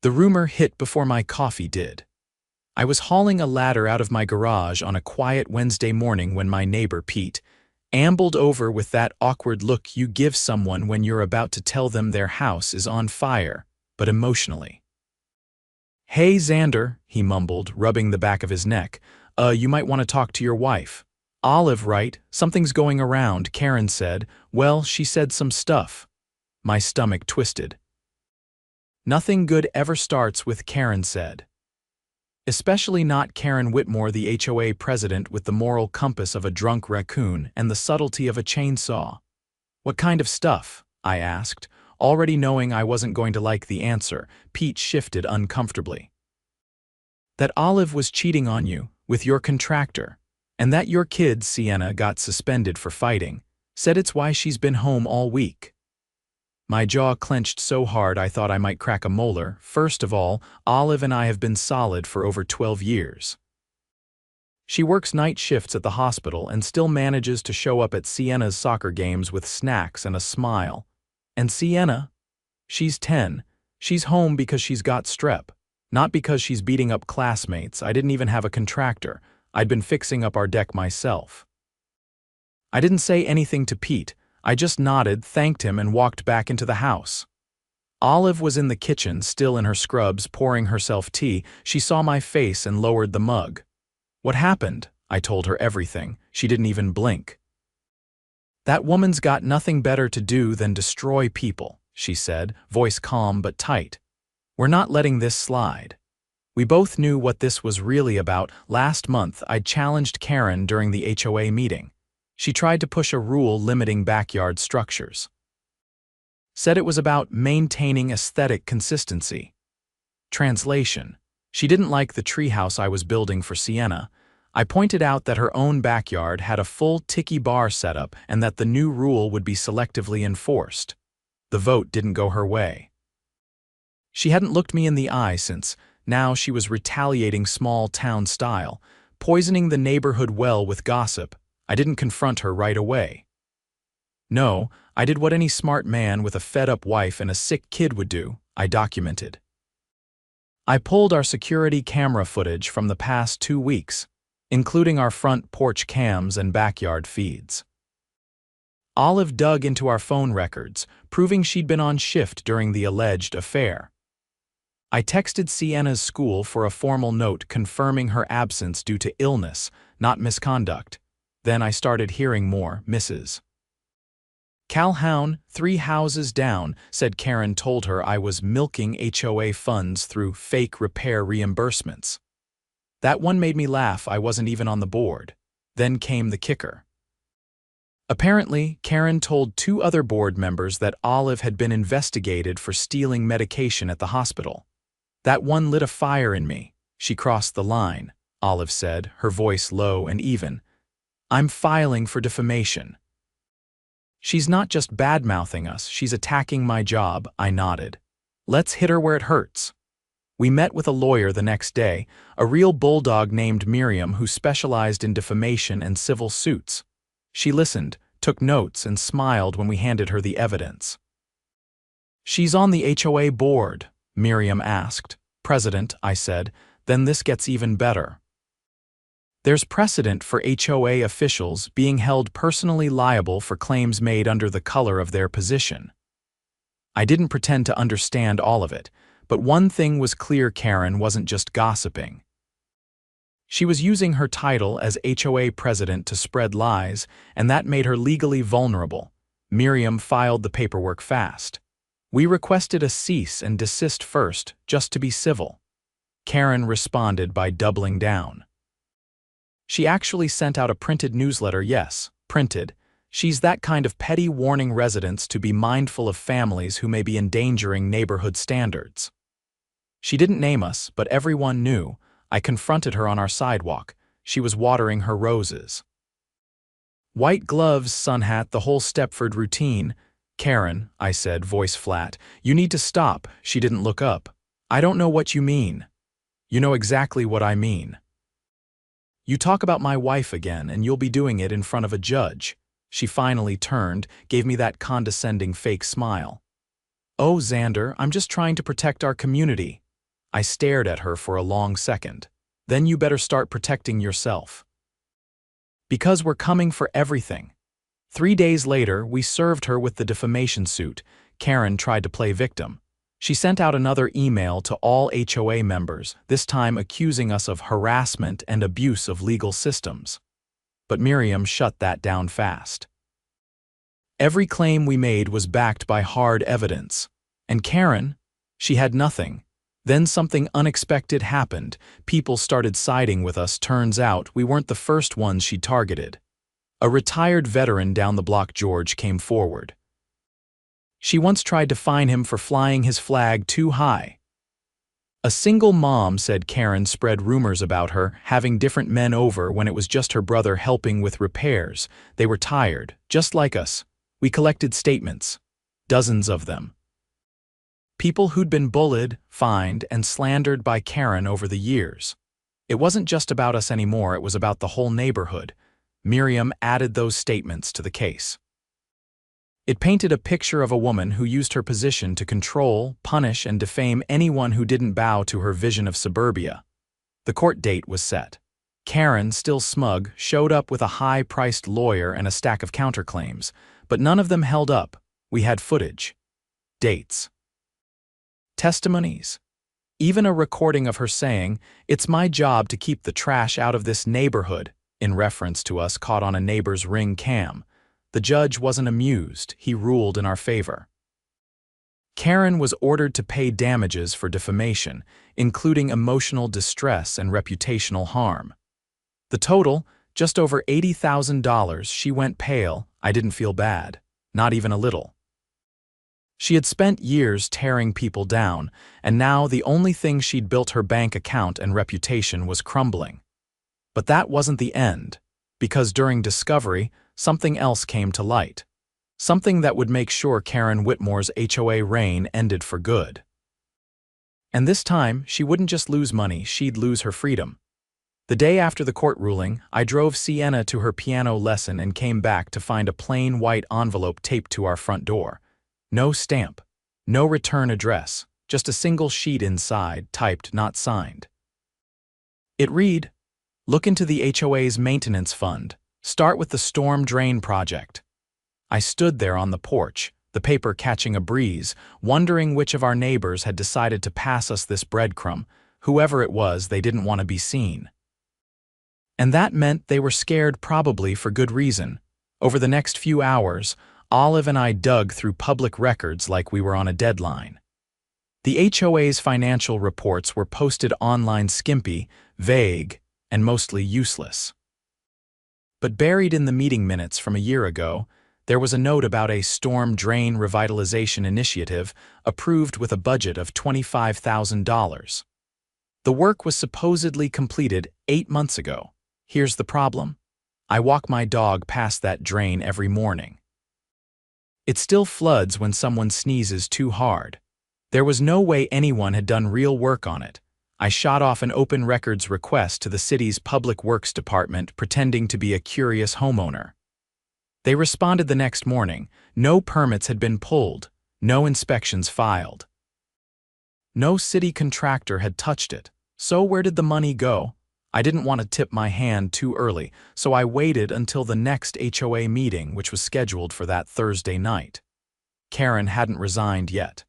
The rumor hit before my coffee did. I was hauling a ladder out of my garage on a quiet Wednesday morning when my neighbor Pete ambled over with that awkward look you give someone when you're about to tell them their house is on fire, but emotionally. "Hey, Xander," he mumbled, rubbing the back of his neck. You might want to talk to your wife." "Olive, right? Something's going around," Karen said. "Well, she said some stuff." My stomach twisted. Nothing good ever starts with Karen said. Especially not Karen Whitmore, the HOA president with the moral compass of a drunk raccoon and the subtlety of a chainsaw. "What kind of stuff?" I asked, already knowing I wasn't going to like the answer. Pete shifted uncomfortably. "That Olive was cheating on you, with your contractor, and that your kid, Sienna, got suspended for fighting. Said it's why she's been home all week." My jaw clenched so hard I thought I might crack a molar. First of all, Olive and I have been solid for over 12 years. She works night shifts at the hospital and still manages to show up at Sienna's soccer games with snacks and a smile. And Sienna? She's 10. She's home because she's got strep. Not because she's beating up classmates. I didn't even have a contractor. I'd been fixing up our deck myself. I didn't say anything to Pete. I just nodded, thanked him, and walked back into the house. Olive was in the kitchen, still in her scrubs, pouring herself tea. She saw my face and lowered the mug. "What happened?" I told her everything. She didn't even blink. "That woman's got nothing better to do than destroy people," she said, voice calm but tight. "We're not letting this slide." We both knew what this was really about. Last month, I'd challenged Karen during the HOA meeting. She tried to push a rule limiting backyard structures. Said it was about maintaining aesthetic consistency. Translation: she didn't like the treehouse I was building for Sienna. I pointed out that her own backyard had a full tiki bar setup and that the new rule would be selectively enforced. The vote didn't go her way. She hadn't looked me in the eye since. Now she was retaliating small-town style, poisoning the neighborhood well with gossip. I didn't confront her right away. No, I did what any smart man with a fed-up wife and a sick kid would do. I documented. I pulled our security camera footage from the past 2 weeks, including our front porch cams and backyard feeds. Olive dug into our phone records, proving she'd been on shift during the alleged affair. I texted Sienna's school for a formal note confirming her absence due to illness, not misconduct. Then I started hearing more, Mrs. Calhoun, 3 houses down, said Karen told her I was milking HOA funds through fake repair reimbursements. That one made me laugh. I wasn't even on the board. Then came the kicker. Apparently, Karen told 2 other board members that Olive had been investigated for stealing medication at the hospital. That one lit a fire in me. She crossed the line, Olive said, her voice low and even. "I'm filing for defamation." "She's not just bad-mouthing us, she's attacking my job," I nodded. "Let's hit her where it hurts." We met with a lawyer the next day, a real bulldog named Miriam who specialized in defamation and civil suits. She listened, took notes, and smiled when we handed her the evidence. "She's on the HOA board?" Miriam asked. "President," I said. "Then this gets even better. There's precedent for HOA officials being held personally liable for claims made under the color of their position." I didn't pretend to understand all of it, but one thing was clear: Karen wasn't just gossiping. She was using her title as HOA president to spread lies, and that made her legally vulnerable. Miriam filed the paperwork fast. We requested a cease and desist first, just to be civil. Karen responded by doubling down. She actually sent out a printed newsletter. Yes, printed. She's that kind of petty, warning residents to be mindful of families who may be endangering neighborhood standards. She didn't name us, but everyone knew. I confronted her on our sidewalk. She was watering her roses. White gloves, sun hat, the whole Stepford routine. "Karen," I said, voice flat, "you need to stop." She didn't look up. "I don't know what you mean." "You know exactly what I mean. You talk about my wife again, and you'll be doing it in front of a judge." She finally turned, gave me that condescending fake smile. "Oh, Xander, I'm just trying to protect our community." I stared at her for a long second. Then you better start protecting yourself. Because we're coming for everything. 3 days later, we served her with the defamation suit. Karen tried to play victim. She sent out another email to all HOA members, this time accusing us of harassment and abuse of legal systems. But Miriam shut that down fast. Every claim we made was backed by hard evidence. And Karen, she had nothing. Then something unexpected happened. People started siding with us. Turns out we weren't the first ones she targeted. A retired veteran down the block, George, came forward. She once tried to fine him for flying his flag too high. A single mom said Karen spread rumors about her having different men over when it was just her brother helping with repairs. They were tired, just like us. We collected statements, dozens of them. People who'd been bullied, fined, and slandered by Karen over the years. It wasn't just about us anymore, it was about the whole neighborhood. Miriam added those statements to the case. It painted a picture of a woman who used her position to control, punish, and defame anyone who didn't bow to her vision of suburbia. The court date was set. Karen, still smug, showed up with a high-priced lawyer and a stack of counterclaims, but none of them held up. We had footage, dates, testimonies, even a recording of her saying, "It's my job to keep the trash out of this neighborhood," in reference to us caught on a neighbor's Ring cam. The judge wasn't amused. He ruled in our favor. Karen was ordered to pay damages for defamation, including emotional distress and reputational harm. The total, just over $80,000. She went pale. I didn't feel bad, not even a little. She had spent years tearing people down, and now the only thing she'd built her bank account and reputation was crumbling. But that wasn't the end, because during discovery, something else came to light. Something that would make sure Karen Whitmore's HOA reign ended for good. And this time, she wouldn't just lose money, she'd lose her freedom. The day after the court ruling, I drove Sienna to her piano lesson and came back to find a plain white envelope taped to our front door. No stamp, no return address, just a single sheet inside, typed, not signed. It read, "Look into the HOA's maintenance fund. Start with the storm drain project." I stood there on the porch, the paper catching a breeze, wondering which of our neighbors had decided to pass us this breadcrumb. Whoever it was, they didn't want to be seen. And that meant they were scared, probably for good reason. Over the next few hours, Olive and I dug through public records like we were on a deadline. The HOA's financial reports were posted online, skimpy, vague, and mostly useless. But buried in the meeting minutes from a year ago, there was a note about a storm drain revitalization initiative approved with a budget of $25,000. The work was supposedly completed 8 months ago. Here's the problem. I walk my dog past that drain every morning. It still floods when someone sneezes too hard. There was no way anyone had done real work on it. I shot off an open records request to the city's Public Works Department, pretending to be a curious homeowner. They responded the next morning. No permits had been pulled, no inspections filed. No city contractor had touched it. So where did the money go? I didn't want to tip my hand too early, so I waited until the next HOA meeting, which was scheduled for that Thursday night. Karen hadn't resigned yet.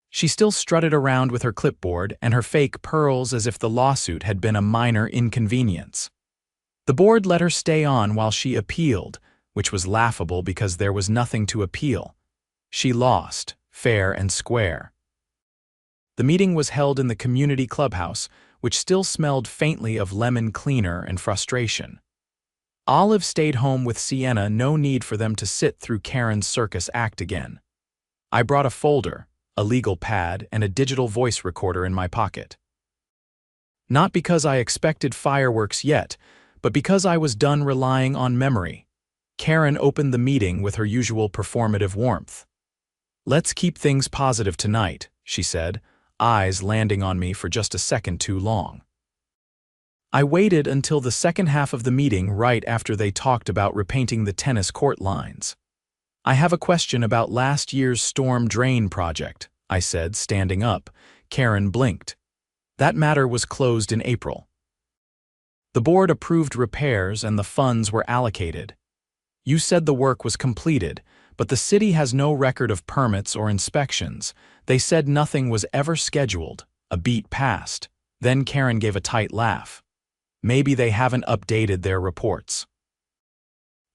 She still strutted around with her clipboard and her fake pearls as if the lawsuit had been a minor inconvenience. The board let her stay on while she appealed, which was laughable because there was nothing to appeal. She lost, fair and square. The meeting was held in the community clubhouse, which still smelled faintly of lemon cleaner and frustration. Olive stayed home with Sienna, no need for them to sit through Karen's circus act again. I brought a folder, a legal pad, and a digital voice recorder in my pocket. Not because I expected fireworks yet, but because I was done relying on memory. Karen opened the meeting with her usual performative warmth. "Let's keep things positive tonight," she said, eyes landing on me for just a second too long. I waited until the second half of the meeting, right after they talked about repainting the tennis court lines. "I have a question about last year's storm drain project," I said, standing up. Karen blinked. That matter was closed in April. The board approved repairs and the funds were allocated. You said the work was completed, but the city has no record of permits or inspections. They said nothing was ever scheduled. A beat passed. Then Karen gave a tight laugh. Maybe they haven't updated their reports.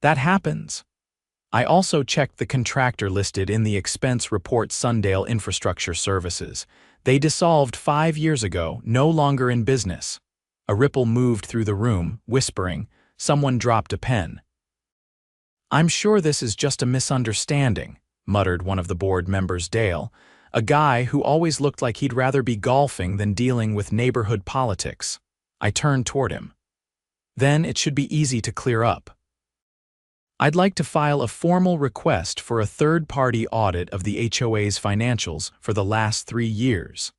That happens. I also checked the contractor listed in the expense report, Sundale Infrastructure Services. They dissolved 5 years ago, no longer in business. A ripple moved through the room, whispering, someone dropped a pen. I'm sure this is just a misunderstanding, muttered one of the board members, Dale, a guy who always looked like he'd rather be golfing than dealing with neighborhood politics. I turned toward him. Then it should be easy to clear up. I'd like to file a formal request for a third-party audit of the HOA's financials for the last 3 years.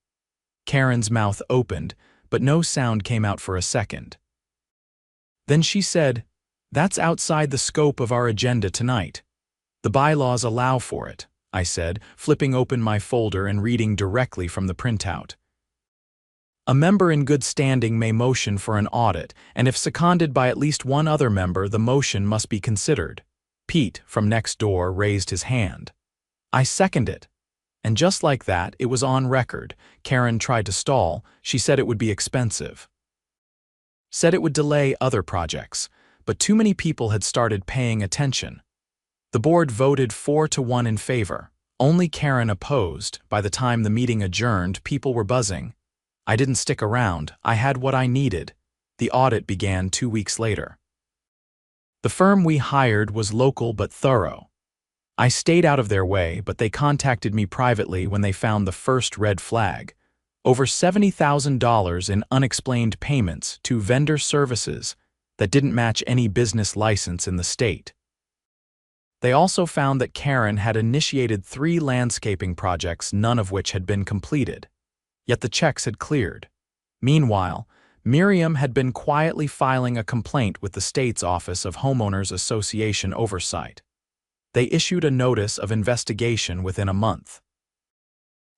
Karen's mouth opened, but no sound came out for a second. Then she said, "That's outside the scope of our agenda tonight. The bylaws allow for it," I said, flipping open my folder and reading directly from the printout. A member in good standing may motion for an audit, and if seconded by at least one other member, the motion must be considered. Pete, from next door, raised his hand. I second it. And just like that, it was on record. Karen tried to stall. She said it would be expensive. Said it would delay other projects, but too many people had started paying attention. The board voted 4-1 in favor. Only Karen opposed. By the time the meeting adjourned, people were buzzing. I didn't stick around. I had what I needed. The audit began 2 weeks later. The firm we hired was local but thorough. I stayed out of their way, but they contacted me privately when they found the first red flag. Over $70,000 in unexplained payments to vendor services that didn't match any business license in the state. They also found that Karen had initiated 3 landscaping projects, none of which had been completed. Yet the checks had cleared. Meanwhile, Miriam had been quietly filing a complaint with the state's Office of Homeowners Association Oversight. They issued a notice of investigation within a month.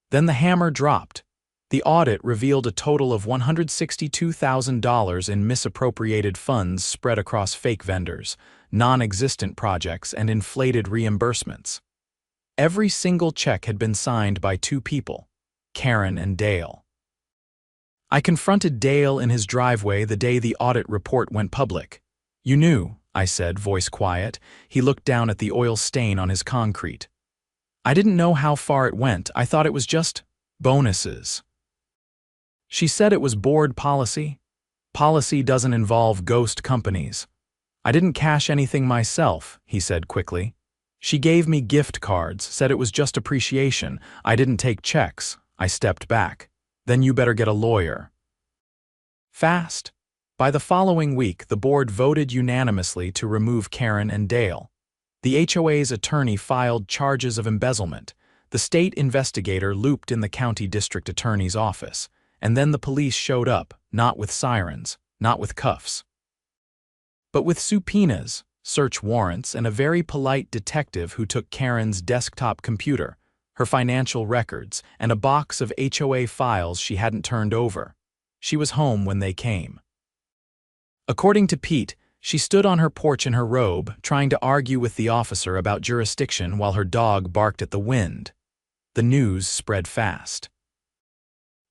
Then the hammer dropped. The audit revealed a total of $162,000 in misappropriated funds spread across fake vendors, non-existent projects, and inflated reimbursements. Every single check had been signed by 2 people, Karen and Dale. I confronted Dale in his driveway the day the audit report went public. "You knew," I said, voice quiet. He looked down at the oil stain on his concrete. "I didn't know how far it went. I thought it was just bonuses." She said it was board policy. Policy doesn't involve ghost companies. "I didn't cash anything myself," he said quickly. "She gave me gift cards, said it was just appreciation. I didn't take checks." I stepped back. "Then you better get a lawyer." Fast. By the following week, the board voted unanimously to remove Karen and Dale. The HOA's attorney filed charges of embezzlement. The state investigator looped in the county district attorney's office. And then the police showed up, not with sirens, not with cuffs, but with subpoenas, search warrants, and a very polite detective who took Karen's desktop computer, her financial records, and a box of HOA files she hadn't turned over. She was home when they came. According to Pete, she stood on her porch in her robe, trying to argue with the officer about jurisdiction while her dog barked at the wind. The news spread fast.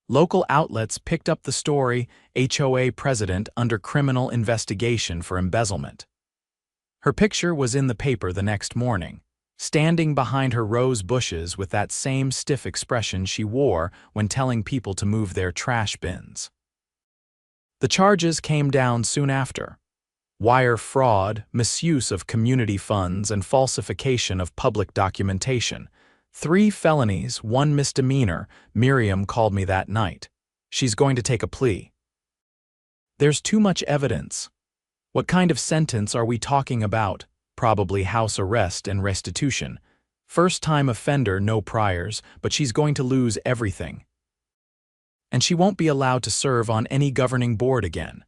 Local outlets picked up the story, HOA president under criminal investigation for embezzlement. Her picture was in the paper the next morning, standing behind her rose bushes with that same stiff expression she wore when telling people to move their trash bins. The charges came down soon after. Wire fraud, misuse of community funds, and falsification of public documentation. 3 felonies, 1 misdemeanor. Miriam called me that night. She's going to take a plea. There's too much evidence. What kind of sentence are we talking about? Probably house arrest and restitution. First-time offender, no priors, but she's going to lose everything. And she won't be allowed to serve on any governing board again.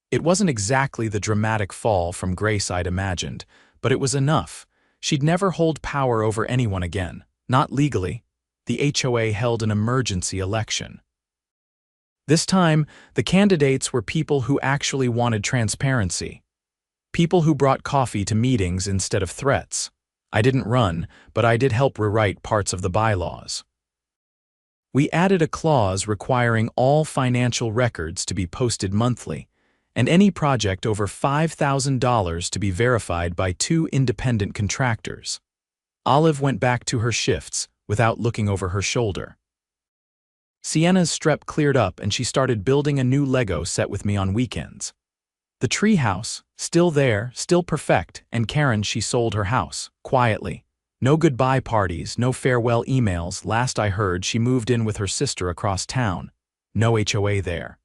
It wasn't exactly the dramatic fall from grace I'd imagined, but it was enough. She'd never hold power over anyone again, not legally. the HOA held an emergency election. This time, the candidates were people who actually wanted transparency. People who brought coffee to meetings instead of threats. I didn't run, but I did help rewrite parts of the bylaws. We added a clause requiring all financial records to be posted monthly, and any project over $5,000 to be verified by 2 independent contractors. Olive went back to her shifts without looking over her shoulder. Sienna's strep cleared up and she started building a new Lego set with me on weekends. The treehouse, still there, still perfect, and Karen, she sold her house, quietly. No goodbye parties, no farewell emails. Last I heard, she moved in with her sister across town. No HOA there.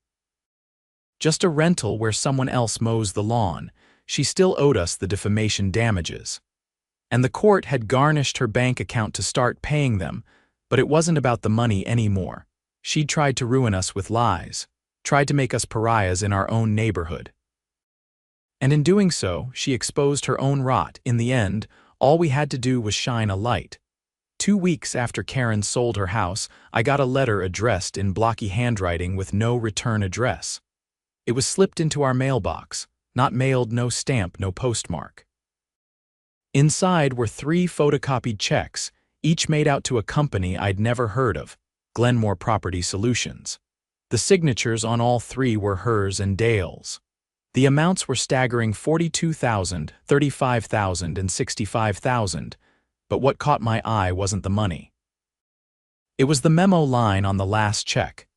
Just a rental where someone else mows the lawn. She still owed us the defamation damages. And the court had garnished her bank account to start paying them, but it wasn't about the money anymore. She'd tried to ruin us with lies, tried to make us pariahs in our own neighborhood. And in doing so, she exposed her own rot. In the end, all we had to do was shine a light. 2 weeks after Karen sold her house, I got a letter addressed in blocky handwriting with no return address. It was slipped into our mailbox, not mailed, no stamp, no postmark. Inside were 3 photocopied checks, each made out to a company I'd never heard of, Glenmore Property Solutions. The signatures on all 3 were hers and Dale's. The amounts were staggering: $42,000, $35,000, and $65,000, but what caught my eye wasn't the money. It was the memo line on the last check.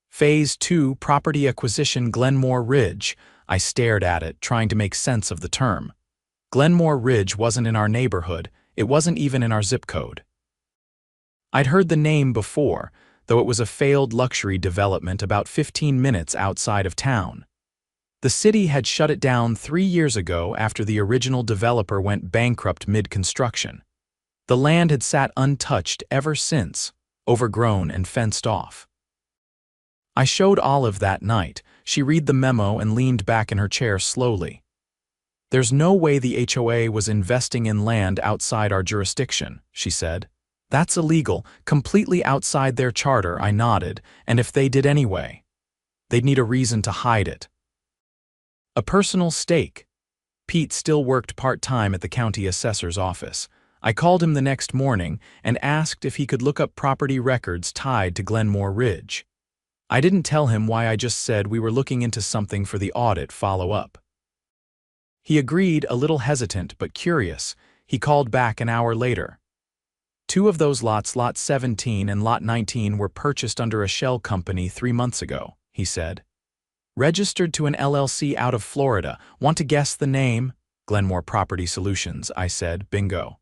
Phase 2 Property Acquisition Glenmore Ridge. I stared at it, trying to make sense of the term. Glenmore Ridge wasn't in our neighborhood, it wasn't even in our zip code. I'd heard the name before, though it was a failed luxury development about 15 minutes outside of town. The city had shut it down 3 years ago after the original developer went bankrupt mid-construction. The land had sat untouched ever since, overgrown and fenced off. I showed Olive that night. She read the memo and leaned back in her chair slowly. "There's no way the HOA was investing in land outside our jurisdiction," she said. "That's illegal, completely outside their charter." I nodded. "And if they did anyway, they'd need a reason to hide it. A personal stake." Pete still worked part-time at the county assessor's office. I called him the next morning and asked if he could look up property records tied to Glenmore Ridge. I didn't tell him why. I just said we were looking into something for the audit follow-up. He agreed, a little hesitant but curious. He called back an hour later. 2 of those lots, Lot 17 and Lot 19, were purchased under a shell company 3 months ago, he said. Registered to an LLC out of Florida. Want to guess the name? Glenmore Property Solutions, I said. Bingo.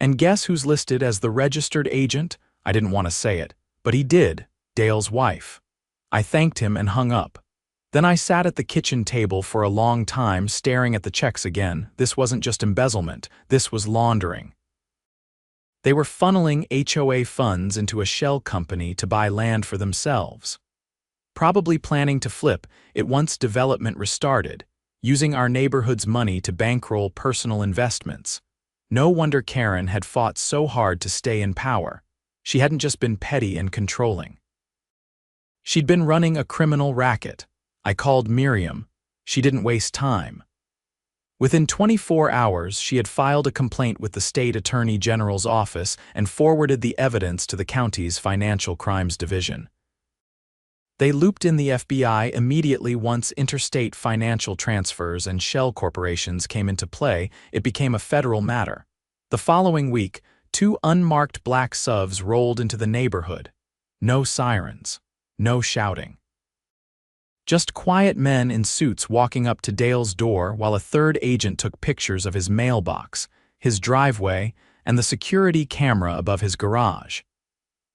And guess who's listed as the registered agent? I didn't want to say it, but he did. Dale's wife. I thanked him and hung up. Then I sat at the kitchen table for a long time staring at the checks again. This wasn't just embezzlement, this was laundering. They were funneling HOA funds into a shell company to buy land for themselves. Probably planning to flip it once development restarted, using our neighborhood's money to bankroll personal investments. No wonder Karen had fought so hard to stay in power. She hadn't just been petty and controlling. She'd been running a criminal racket. I called Miriam. She didn't waste time. Within 24 hours, she had filed a complaint with the state attorney general's office and forwarded the evidence to the county's financial crimes division. They looped in the FBI immediately. Once interstate financial transfers and shell corporations came into play, it became a federal matter. The following week, 2 unmarked black SUVs rolled into the neighborhood. No sirens, no shouting. Just quiet men in suits walking up to Dale's door while a 3rd agent took pictures of his mailbox, his driveway, and the security camera above his garage.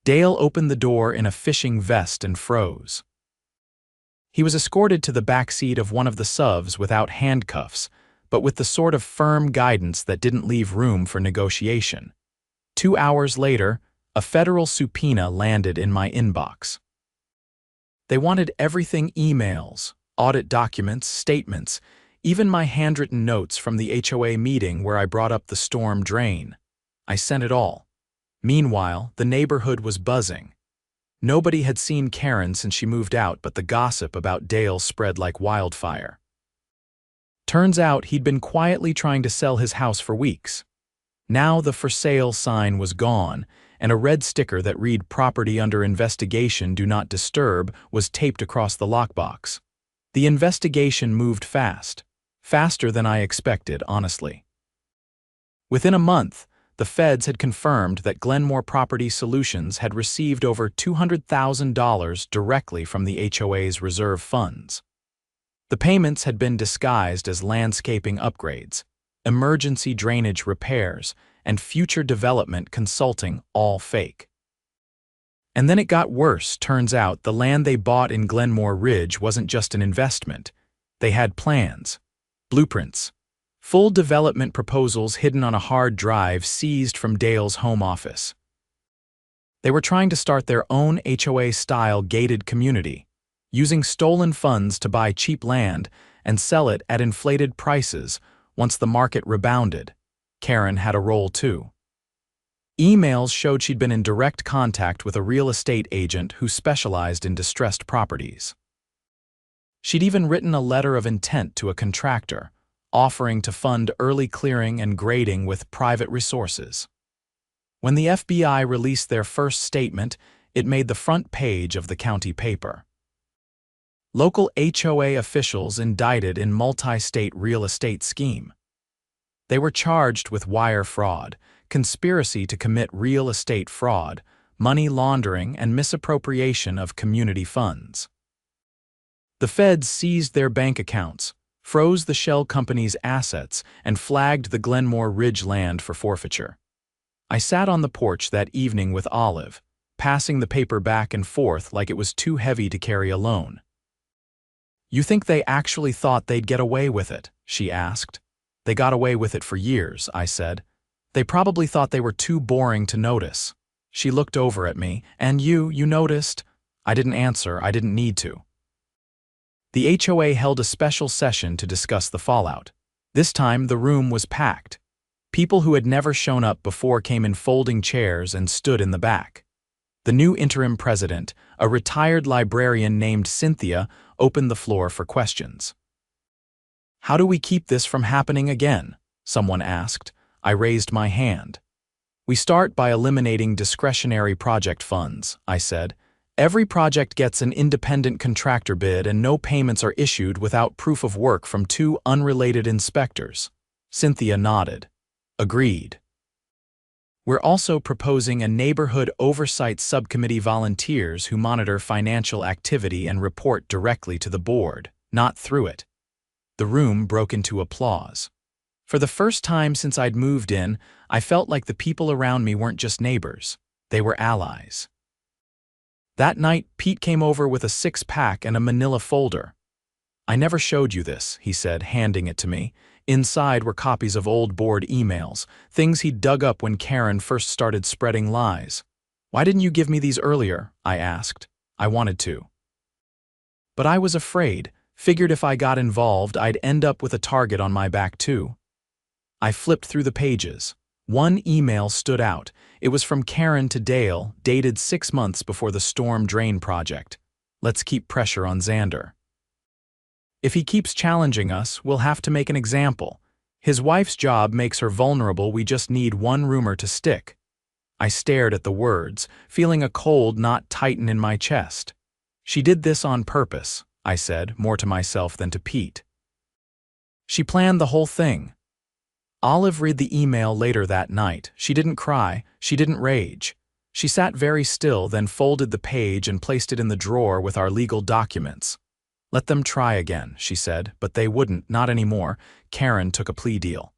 Dale opened the door in a fishing vest and froze. He was escorted to the back seat of one of the SUVs without handcuffs, but with the sort of firm guidance that didn't leave room for negotiation. 2 hours later, a federal subpoena landed in my inbox. They wanted everything: emails, audit documents, statements, even my handwritten notes from the HOA meeting where I brought up the storm drain. I sent it all. Meanwhile, the neighborhood was buzzing. Nobody had seen Karen since she moved out, but the gossip about Dale spread like wildfire. Turns out he'd been quietly trying to sell his house for weeks. Now the for sale sign was gone, and a red sticker that read "Property under investigation, do not disturb" was taped across the lockbox. The investigation moved fast. Faster than I expected, honestly. Within a month, the feds had confirmed that Glenmore Property Solutions had received over $200,000 directly from the HOA's reserve funds. The payments had been disguised as landscaping upgrades, emergency drainage repairs, and future development consulting, all fake. And then it got worse. Turns out the land they bought in Glenmore Ridge wasn't just an investment. They had plans, blueprints, full development proposals hidden on a hard drive seized from Dale's home office. They were trying to start their own HOA-style gated community, using stolen funds to buy cheap land and sell it at inflated prices once the market rebounded. Karen had a role too. Emails showed she'd been in direct contact with a real estate agent who specialized in distressed properties. She'd even written a letter of intent to a contractor, offering to fund early clearing and grading with private resources. When the FBI released their first statement, it made the front page of the county paper. Local HOA officials indicted in multi-state real estate scheme. They were charged with wire fraud, conspiracy to commit real estate fraud, money laundering, and misappropriation of community funds. The feds seized their bank accounts, froze the shell company's assets, and flagged the Glenmore Ridge land for forfeiture. I sat on the porch that evening with Olive, passing the paper back and forth like it was too heavy to carry alone. "You think they actually thought they'd get away with it?" she asked. "They got away with it for years," I said. "They probably thought they were too boring to notice." She looked over at me. "And you noticed?" I didn't answer. I didn't need to. The HOA held a special session to discuss the fallout. This time, the room was packed. People who had never shown up before came in folding chairs and stood in the back. The new interim president, a retired librarian named Cynthia, opened the floor for questions. "How do we keep this from happening again?" someone asked. I raised my hand. "We start by eliminating discretionary project funds," I said. "Every project gets an independent contractor bid and no payments are issued without proof of work from two unrelated inspectors." Cynthia nodded. "Agreed." "We're also proposing a neighborhood oversight subcommittee, volunteers who monitor financial activity and report directly to the board, not through it." The room broke into applause. For the first time since I'd moved in, I felt like the people around me weren't just neighbors, they were allies. That night, Pete came over with a 6-pack and a manila folder. "I never showed you this," he said, handing it to me. Inside were copies of old board emails, things he'd dug up when Karen first started spreading lies. "Why didn't you give me these earlier?" I asked. I wanted to. But I was afraid, figured if I got involved I'd end up with a target on my back too. I flipped through the pages. One email stood out. It was from Karen to Dale, dated 6 months before the storm drain project. "Let's keep pressure on Xander. If he keeps challenging us, we'll have to make an example. His wife's job makes her vulnerable. We just need one rumor to stick." I stared at the words, feeling a cold knot tighten in my chest. "She did this on purpose," I said, more to myself than to Pete. "She planned the whole thing." Olive read the email later that night. She didn't cry, she didn't rage. She sat very still, then folded the page and placed it in the drawer with our legal documents. "Let them try again," she said, but they wouldn't, not anymore. Karen took a plea deal.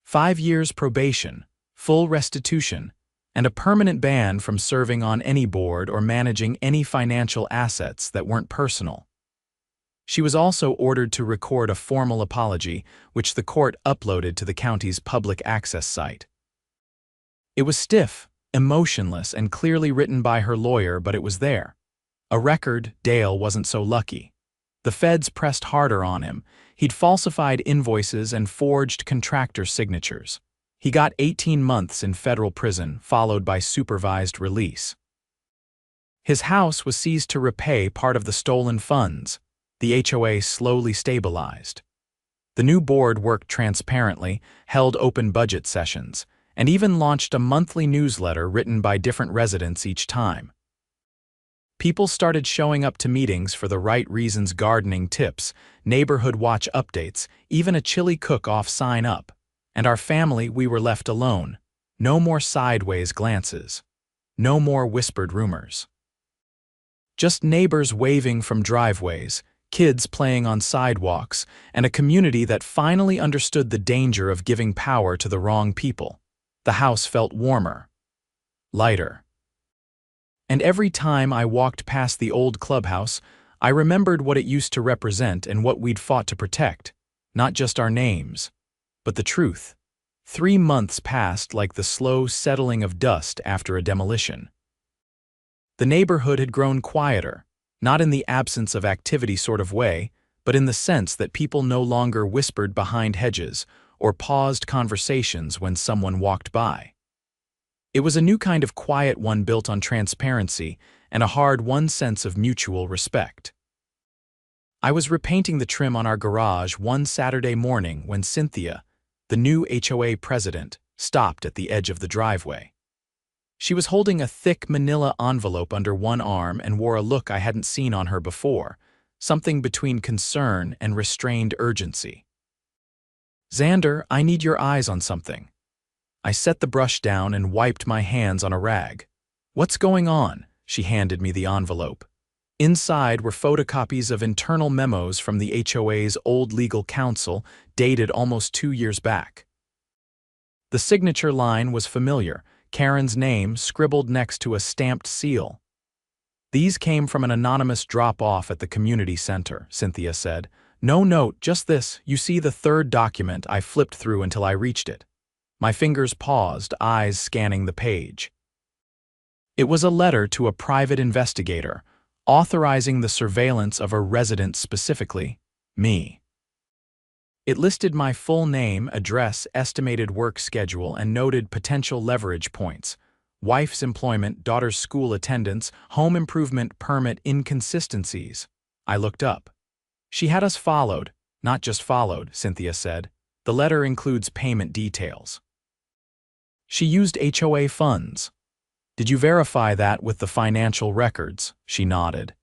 5 years probation, full restitution, and a permanent ban from serving on any board or managing any financial assets that weren't personal. She was also ordered to record a formal apology, which the court uploaded to the county's public access site. It was stiff, emotionless, and clearly written by her lawyer, but it was there. A record. Dale wasn't so lucky. The feds pressed harder on him. He'd falsified invoices and forged contractor signatures. He got 18 months in federal prison, followed by supervised release. His house was seized to repay part of the stolen funds. The HOA slowly stabilized. The new board worked transparently, held open budget sessions, and even launched a monthly newsletter written by different residents each time. People started showing up to meetings for the right reasons: gardening tips, neighborhood watch updates, even a chili cook-off sign up. And our family, we were left alone. No more sideways glances. No more whispered rumors. Just neighbors waving from driveways, kids playing on sidewalks, and a community that finally understood the danger of giving power to the wrong people. The house felt warmer, lighter. And every time I walked past the old clubhouse, I remembered what it used to represent and what we'd fought to protect. Not just our names, but the truth. 3 months passed like the slow settling of dust after a demolition. The neighborhood had grown quieter, not in the absence of activity sort of way, but in the sense that people no longer whispered behind hedges or paused conversations when someone walked by. It was a new kind of quiet one, built on transparency and a hard-won sense of mutual respect. I was repainting the trim on our garage one Saturday morning when Cynthia, the new HOA president, stopped at the edge of the driveway. She was holding a thick manila envelope under one arm and wore a look I hadn't seen on her before, something between concern and restrained urgency. "Xander, I need your eyes on something." I set the brush down and wiped my hands on a rag. "What's going on?" She handed me the envelope. Inside were photocopies of internal memos from the HOA's old legal counsel, dated almost 2 years back. The signature line was familiar, Karen's name scribbled next to a stamped seal. "These came from an anonymous drop-off at the community center," Cynthia said. "No note, just this. You see the third document?" I flipped through until I reached it. My fingers paused, eyes scanning the page. It was a letter to a private investigator, authorizing the surveillance of a resident, specifically me. It listed my full name, address, estimated work schedule, and noted potential leverage points: wife's employment, daughter's school attendance, home improvement permit inconsistencies. I looked up. She had us followed, not just followed, Cynthia said. The letter includes payment details. She used HOA funds. "Did you verify that with the financial records?" She nodded.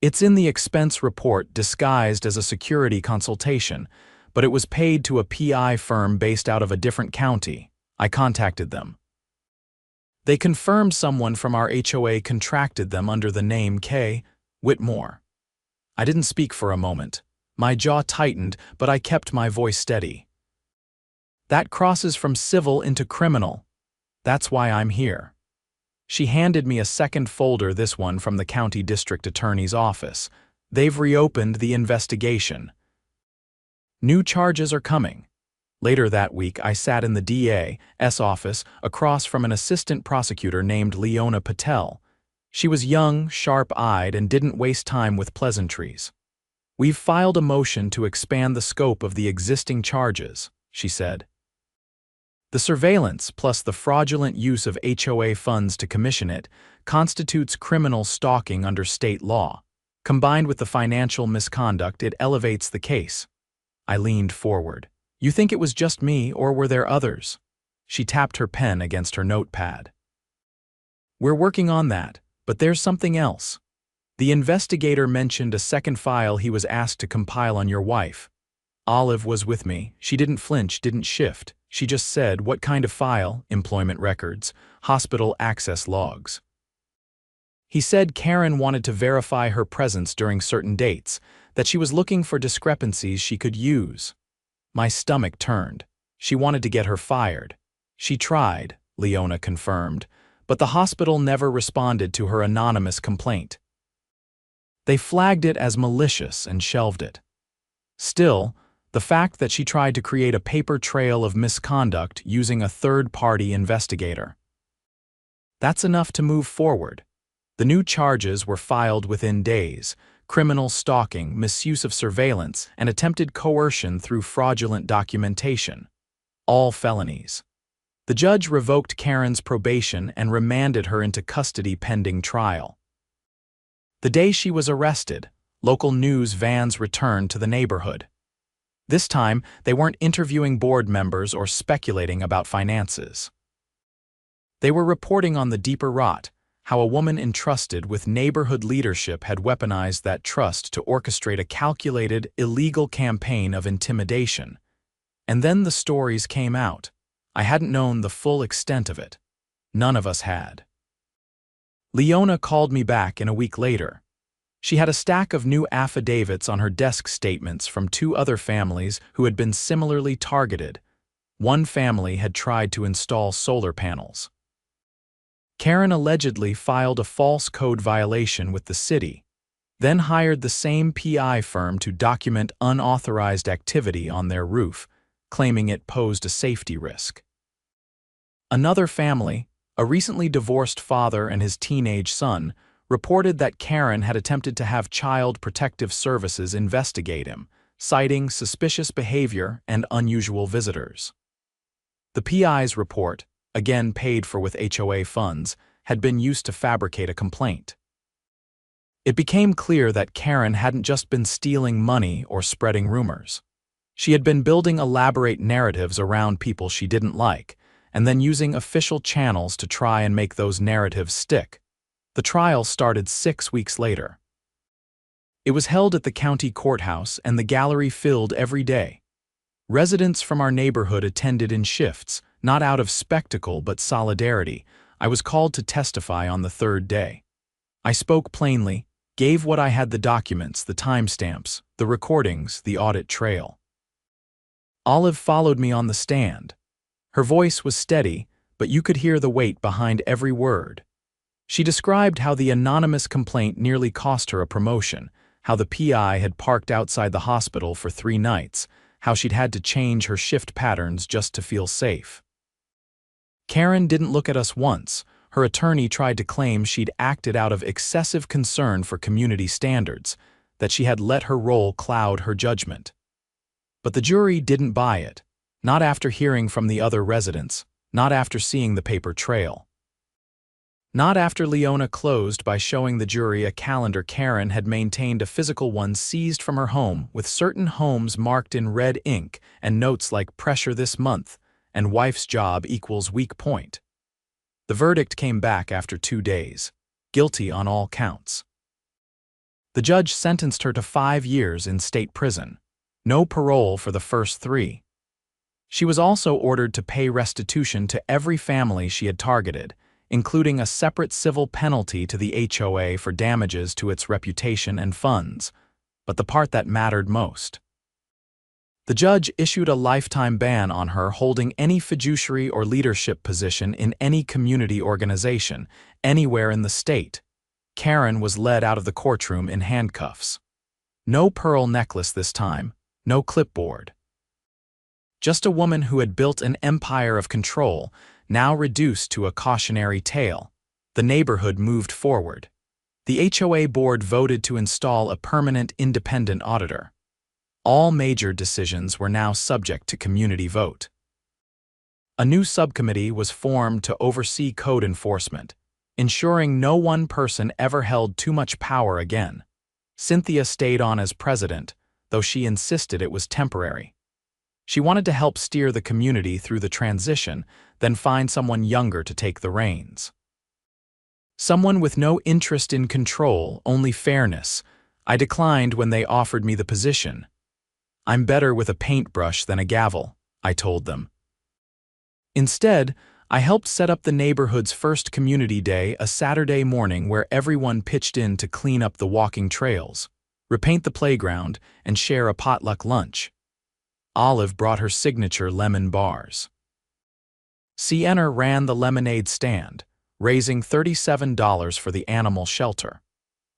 "It's in the expense report, disguised as a security consultation, but it was paid to a PI firm based out of a different county." I contacted them. They confirmed someone from our HOA contracted them under the name K. Whitmore. I didn't speak for a moment. My jaw tightened, but I kept my voice steady. "That crosses from civil into criminal. That's why I'm here." She handed me a second folder, this one from the county district attorney's office. "They've reopened the investigation. New charges are coming." Later that week, I sat in the DA's office across from an assistant prosecutor named Leona Patel. She was young, sharp-eyed, and didn't waste time with pleasantries. "We've filed a motion to expand the scope of the existing charges," she said. "The surveillance, plus the fraudulent use of HOA funds to commission it, constitutes criminal stalking under state law. Combined with the financial misconduct, it elevates the case." I leaned forward. "You think it was just me, or were there others?" She tapped her pen against her notepad. "We're working on that, but there's something else. The investigator mentioned a second file he was asked to compile on your wife." Olive was with me. She didn't flinch, didn't shift. She just said, "What kind of file?" "Employment records, hospital access logs." He said Karen wanted to verify her presence during certain dates, that she was looking for discrepancies she could use. My stomach turned. She wanted to get her fired. "She tried," Leona confirmed, "but the hospital never responded to her anonymous complaint. They flagged it as malicious and shelved it." Still, the fact that she tried to create a paper trail of misconduct using a third-party investigator. That's enough to move forward. The new charges were filed within days: criminal stalking, misuse of surveillance, and attempted coercion through fraudulent documentation. All felonies. The judge revoked Karen's probation and remanded her into custody pending trial. The day she was arrested, local news vans returned to the neighborhood. This time, they weren't interviewing board members or speculating about finances. They were reporting on the deeper rot, how a woman entrusted with neighborhood leadership had weaponized that trust to orchestrate a calculated, illegal campaign of intimidation. And then the stories came out. I hadn't known the full extent of it. None of us had. Leona called me back a week later. She had a stack of new affidavits on her desk, statements from 2 other families who had been similarly targeted. One family had tried to install solar panels. Karen allegedly filed a false code violation with the city, then hired the same PI firm to document unauthorized activity on their roof, claiming it posed a safety risk. Another family, a recently divorced father and his teenage son, reported that Karen had attempted to have Child Protective Services investigate him, citing suspicious behavior and unusual visitors. The PI's report, again paid for with HOA funds, had been used to fabricate a complaint. It became clear that Karen hadn't just been stealing money or spreading rumors. She had been building elaborate narratives around people she didn't like, and then using official channels to try and make those narratives stick. The trial started 6 weeks later. It was held at the county courthouse, and the gallery filled every day. Residents from our neighborhood attended in shifts, not out of spectacle but solidarity. I was called to testify on the 3rd day. I spoke plainly, gave what I had: the documents, the timestamps, the recordings, the audit trail. Olive followed me on the stand. Her voice was steady, but you could hear the weight behind every word. She described how the anonymous complaint nearly cost her a promotion, how the PI had parked outside the hospital for 3 nights, how she'd had to change her shift patterns just to feel safe. Karen didn't look at us once. Her attorney tried to claim she'd acted out of excessive concern for community standards, that she had let her role cloud her judgment. But the jury didn't buy it, not after hearing from the other residents, not after seeing the paper trail. Not after Leona closed by showing the jury a calendar Karen had maintained, a physical one seized from her home, with certain homes marked in red ink and notes like "pressure this month" and "wife's job equals weak point." The verdict came back after 2 days, guilty on all counts. The judge sentenced her to 5 years in state prison, no parole for the first 3. She was also ordered to pay restitution to every family she had targeted, including a separate civil penalty to the HOA for damages to its reputation and funds, but the part that mattered most. The judge issued a lifetime ban on her holding any fiduciary or leadership position in any community organization, anywhere in the state. Karen was led out of the courtroom in handcuffs. No pearl necklace this time, no clipboard. Just a woman who had built an empire of control, now reduced to a cautionary tale. The neighborhood moved forward. The HOA board voted to install a permanent independent auditor. All major decisions were now subject to community vote. A new subcommittee was formed to oversee code enforcement, ensuring no one person ever held too much power again. Cynthia stayed on as president, though she insisted it was temporary. She wanted to help steer the community through the transition, then find someone younger to take the reins. Someone with no interest in control, only fairness. I declined when they offered me the position. "I'm better with a paintbrush than a gavel," I told them. Instead, I helped set up the neighborhood's first community day, a Saturday morning where everyone pitched in to clean up the walking trails, repaint the playground, and share a potluck lunch. Olive brought her signature lemon bars. Sienna ran the lemonade stand, raising $37 for the animal shelter.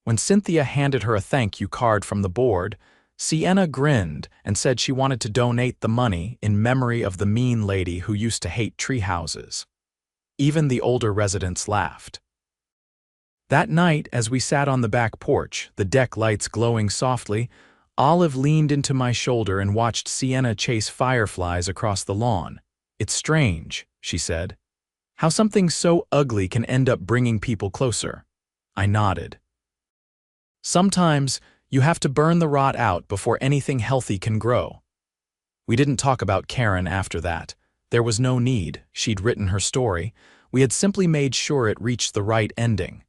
When Cynthia handed her a thank you card from the board, Sienna grinned and said she wanted to donate the money in memory of the mean lady who used to hate tree houses. Even the older residents laughed. That night, as we sat on the back porch, the deck lights glowing softly, Olive leaned into my shoulder and watched Sienna chase fireflies across the lawn. It's strange, she said. How something so ugly can end up bringing people closer. I nodded. Sometimes you have to burn the rot out before anything healthy can grow. We didn't talk about Karen after that. There was no need. She'd written her story. We had simply made sure it reached the right ending.